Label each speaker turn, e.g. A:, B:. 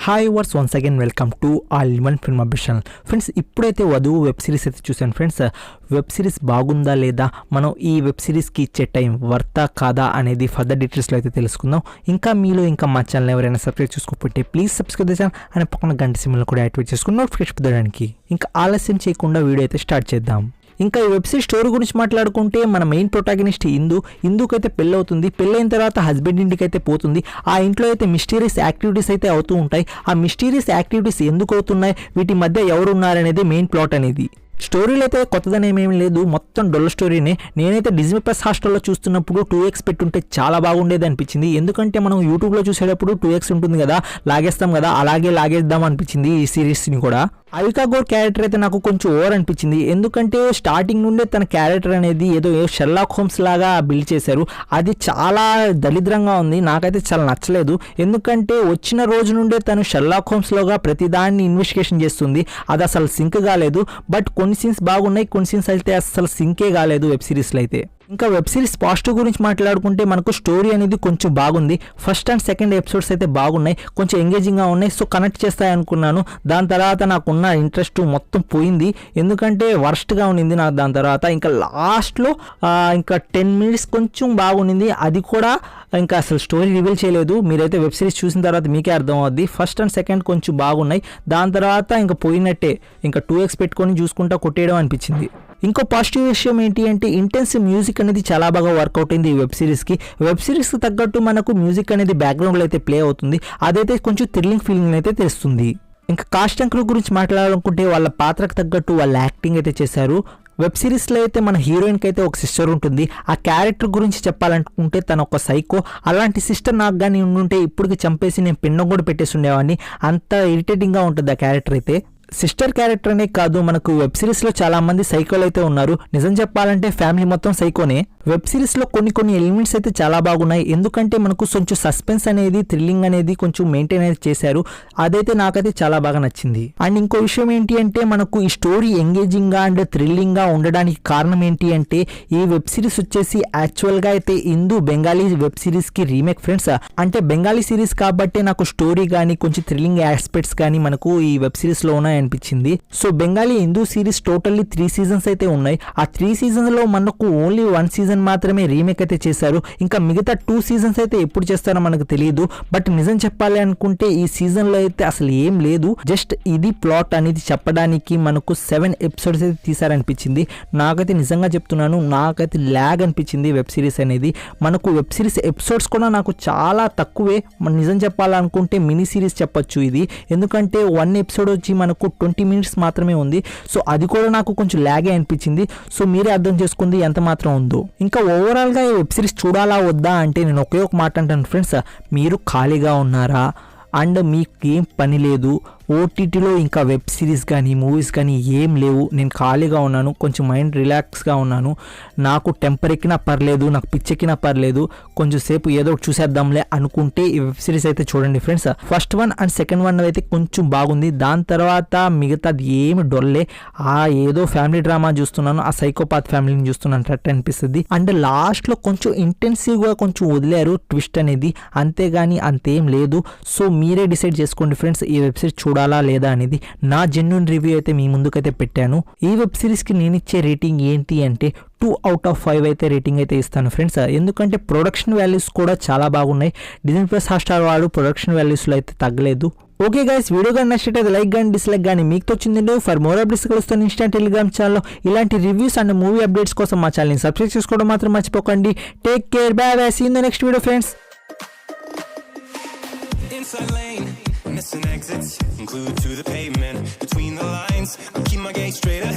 A: Hi viewers once again welcome to all in one film update channel. Friends, ఇప్పుడైతే వధువు web series అయితే చూశాను. Friends, web series బాగుందా లేదా, మనం ఈ వెబ్ సిరీస్కి ఇచ్చే టైం వర్తా కాదా అనేది ఫర్దర్ డీటెయిల్స్లో అయితే తెలుసుకుందాం. ఇంకా మీలో ఇంకా మా ఛానల్ ఎవరైనా సబ్స్క్రైబ్ చేసుకోకపోతే ప్లీజ్ సబ్స్క్రైబ్ చేశాను అని పక్కన గంట సింబల్ కూడా యాక్టివేట్ చేసుకుని నోటిఫికేషన్ పొందడానికి. ఇంకా ఆలస్యం చేయకుండా వీడియో అయితే స్టార్ట్ చేద్దాం. ఇంకా ఈ వెబ్ సిరీస్ స్టోరీ గురించి మాట్లాడుకుంటే మన మెయిన్ ప్రొటాగనిస్ట్ ఇందుకైతే పెళ్ళి అవుతుంది. పెళ్ళైన తర్వాత హస్బెండ్ ఇంటికి అయితే పోతుంది. ఆ ఇంట్లో అయితే మిస్టీరియస్ యాక్టివిటీస్ అయితే అవుతూ ఉంటాయి. ఆ మిస్టీరియస్ యాక్టివిటీస్ ఎందుకు అవుతున్నాయి, వీటి మధ్య ఎవరు ఉన్నారనేది మెయిన్ ప్లాట్ అనేది. స్టోరీలో అయితే కొత్తదని ఏమేమి లేదు, మొత్తం డొల్ల స్టోరీనే. నేనైతే డిజ్నీ ప్లస్ హాస్టల్లో చూస్తున్నప్పుడు 2x పెట్టుంటే చాలా బాగుండేది అనిపించింది. ఎందుకంటే మనం యూట్యూబ్లో చూసేటప్పుడు 2x ఉంటుంది కదా, లాగేస్తాం కదా, అలాగే లాగేద్దాం అనిపించింది ఈ సిరీస్ని కూడా. అవికా గౌర్ క్యారెక్టర్ అయితే నాకు కొంచెం ఓవర్ అనిపించింది. ఎందుకంటే స్టార్టింగ్ నుండే తన క్యారెక్టర్ అనేది ఏదో షెర్లాక్ హోమ్స్ లాగా బిల్డ్ చేశారు. అది చాలా దరిద్రంగా ఉంది, నాకైతే చాలా నచ్చలేదు. ఎందుకంటే వచ్చిన రోజు నుండే తను షెర్లాక్ హోమ్స్లోగా ప్రతిదాన్ని ఇన్వెస్టిగేషన్ చేస్తుంది. అది అసలు సింక్ కాలేదు. బట్ కొన్ని సీన్స్ బాగున్నాయి, కొన్ని సీన్స్ అయితే అసలు సింకే కాలేదు వెబ్ సిరీస్లో అయితే. ఇంకా వెబ్ సిరీస్ పాజిటివ్ గురించి మాట్లాడుకుంటే మనకు స్టోరీ అనేది కొంచెం బాగుంది. ఫస్ట్ అండ్ సెకండ్ ఎపిసోడ్స్ అయితే బాగున్నాయి, కొంచెం ఎంగేజింగ్గా ఉన్నాయి. సో కనెక్ట్ చేస్తాయి అనుకున్నాను. దాని తర్వాత నాకున్న ఇంట్రెస్ట్ మొత్తం పోయింది. ఎందుకంటే వర్స్ట్గా ఉండింది నాకు. దాని తర్వాత ఇంకా లాస్ట్లో ఇంకా 10 minutes కొంచెం బాగుండింది. అది కూడా ఇంకా అసలు స్టోరీ రివీల్ చేయలేదు. మీరైతే వెబ్ సిరీస్ చూసిన తర్వాత మీకే అర్థం అవుద్ది. ఫస్ట్ అండ్ సెకండ్ కొంచెం బాగున్నాయి. దాని తర్వాత ఇంకా పోయినట్టే, ఇంకా 2x పెట్టుకొని చూసుకుంటా కొట్టేయడం అనిపించింది. ఇంకో పాజిటివ్ విషయం ఏంటి అంటే ఇంటెన్సివ్ మ్యూజిక్ అనేది చాలా బాగా వర్కౌట్ అయింది ఈ వెబ్ సిరీస్కి. వెబ్ సిరీస్కి తగ్గట్టు మనకు మ్యూజిక్ అనేది బ్యాక్గ్రౌండ్లో అయితే ప్లే అవుతుంది. అదైతే కొంచెం థ్రిల్లింగ్ ఫీలింగ్ అయితే తెస్తుంది. ఇంకా కాస్ట్ అండ్ క్రూ గురించి మాట్లాడాలనుకుంటే వాళ్ళ పాత్రకు తగ్గట్టు వాళ్ళ యాక్టింగ్ అయితే చేశారు. వెబ్ సిరీస్లో అయితే మన హీరోయిన్కి అయితే ఒక సిస్టర్ ఉంటుంది. ఆ క్యారెక్టర్ గురించి చెప్పాలనుకుంటే తను ఒక సైకో. అలాంటి సిస్టర్ నాకు కానీ ఉండుంటే ఇప్పటికి చంపేసి నేను పిండం కూడా పెట్టేసి ఉండేవాడిని. అంత ఇరిటేటింగ్గా ఉంటుంది ఆ క్యారెక్టర్ అయితే. సిస్టర్ క్యారెక్టర్ అనే కాదు, మనకు వెబ్ సిరీస్లో చాలా మంది సైకోలు అయితే ఉన్నారు. నిజం చెప్పాలంటే ఫ్యామిలీ మొత్తం సైకోనే. వెబ్ సిరీస్లో కొన్ని ఎలిమెంట్స్ అయితే చాలా బాగున్నాయి. ఎందుకంటే మనకు కొంచెం సస్పెన్స్ అనేది, థ్రిల్లింగ్ అనేది కొంచెం మెయింటైన్ అయితే చేశారు. అదైతే నాకైతే చాలా బాగా నచ్చింది. అండ్ ఇంకో విషయం ఏంటి అంటే మనకు ఈ స్టోరీ ఎంగేజింగ్గా అండ్ థ్రిల్లింగ్గా ఉండడానికి కారణం ఏంటి అంటే ఈ వెబ్ సిరీస్ వచ్చేసి యాక్చువల్గా అయితే బెంగాలీ వెబ్ సిరీస్కి రీమేక్ ఫ్రెండ్స్. అంటే బెంగాలీ సిరీస్ కాబట్టి నాకు స్టోరీ కానీ కొంచెం థ్రిల్లింగ్ ఆస్పెక్ట్స్ కానీ మనకు ఈ వెబ్ సిరీస్లో ఉన్నాయి అనిపించింది. So Bengali series totally 3 seasons అయితే ఉన్నాయి. ఆ 3 seasons లో మనకు ఓన్లీ 1 season మాత్రమే రీమేక్ అయితే చేశారు. ఇంకా మిగతా 2 seasons అయితే ఎప్పుడు చేస్తారో మనకు తెలియదు. బట్ నిజం చెప్పాలి అనుకుంటే ఈ సీజన్లో అయితే అసలు ఏం లేదు. జస్ట్ ఇది ప్లాట్ అనేది చెప్పడానికి మనకు 7 episodes అయితే తీసారనిపించింది. నాకైతే నిజంగా చెప్తున్నాను, నాకైతే ల్యాగ్ అనిపించింది వెబ్ సిరీస్ అనేది. మనకు వెబ్ సిరీస్ ఎపిసోడ్స్ కూడా నాకు చాలా తక్కువే. నిజం చెప్పాలనుకుంటే మినీ సిరీస్ చెప్పొచ్చు ఇది. ఎందుకంటే 1 episode వచ్చి మనకు 20 minutes మాత్రమే ఉంది. సో అది కూడా నాకు కొంచెం ల్యాగే అనిపించింది. సో మీరే అర్థం చేసుకుంది ఎంత మాత్రం ఉందో. ఇంకా ఓవరాల్గా ఈ వెబ్ సిరీస్ చూడాలా వద్దా అంటే నేను ఒకే ఒక మాట అంటాను ఫ్రెండ్స్, మీరు ఖాళీగా ఉన్నారా అండ్ మీకు ఏం పని లేదు, ఓటీటీలో ఇంకా వెబ్ సిరీస్ కానీ మూవీస్ కానీ ఏం లేవు, నేను ఖాళీగా ఉన్నాను, కొంచెం మైండ్ రిలాక్స్గా ఉన్నాను, నాకు టెంపర్ ఎక్కినా పర్లేదు, నాకు పిచ్చెక్కినా పర్లేదు, కొంచెం సేపు ఏదో ఒకటి చూసేద్దాంలే అనుకుంటే ఈ వెబ్ సిరీస్ అయితే చూడండి friends. First one and second one అయితే కొంచెం బాగుంది. దాని తర్వాత మిగతాది ఏమి డొల్లే. ఏదో ఫ్యామిలీ డ్రామా చూస్తున్నాను, ఆ సైకోపాత్ ఫ్యామిలీని చూస్తున్నాను అనిపిస్తుంది. అండ్ లాస్ట్లో కొంచెం ఇంటెన్సివ్గా కొంచెం వదిలేరు ట్విస్ట్ అనేది, అంతేగాని అంతేం లేదు. సో మీరే డిసైడ్ చేసుకోండి ఫ్రెండ్స్, ఈ వెబ్ సిరీస్ చూడాలా లేదా అనేది. నా జెన్యూన్ రివ్యూ అయితే మీ ముందుకైతే పెట్టాను. ఈ వెబ్ సిరీస్కి నేను ఇచ్చే రేటింగ్ ఏంటి అంటే 2 out of 5 అయితే రేటింగ్ అయితే ఇస్తాను ఫ్రెండ్స్. ఎందుకంటే ప్రొడక్షన్ వాల్యూస్ కూడా చాలా బాగున్నాయి. డిజ్నీ ప్లస్ హాట్స్టార్ వాడు ప్రొడక్షన్ వాల్యూస్లో అయితే తగ్గలేదు. ఓకే గైస్, వీడియో కానీ నచ్చినట్లయితే లైక్ కానీ డిస్లైక్ కానీ మీకు వచ్చిందండి. ఫర్ మోర్ అప్డేట్స్ కలుస్తాను ఇన్స్టా టెలిగ్రామ్ ఛానల్లో. ఇలాంటి రివ్యూస్ అండ్ మూవీ అప్డేట్స్ కోసం మా ఛానల్ని సబ్స్క్రైబ్ చేసుకోవడం మాత్రం మర్చిపోకండి. Take care, bye bye, see in the next video friends.
B: Missing exits, glued to the pavement. Between the lines, I keep my gaze straight ahead.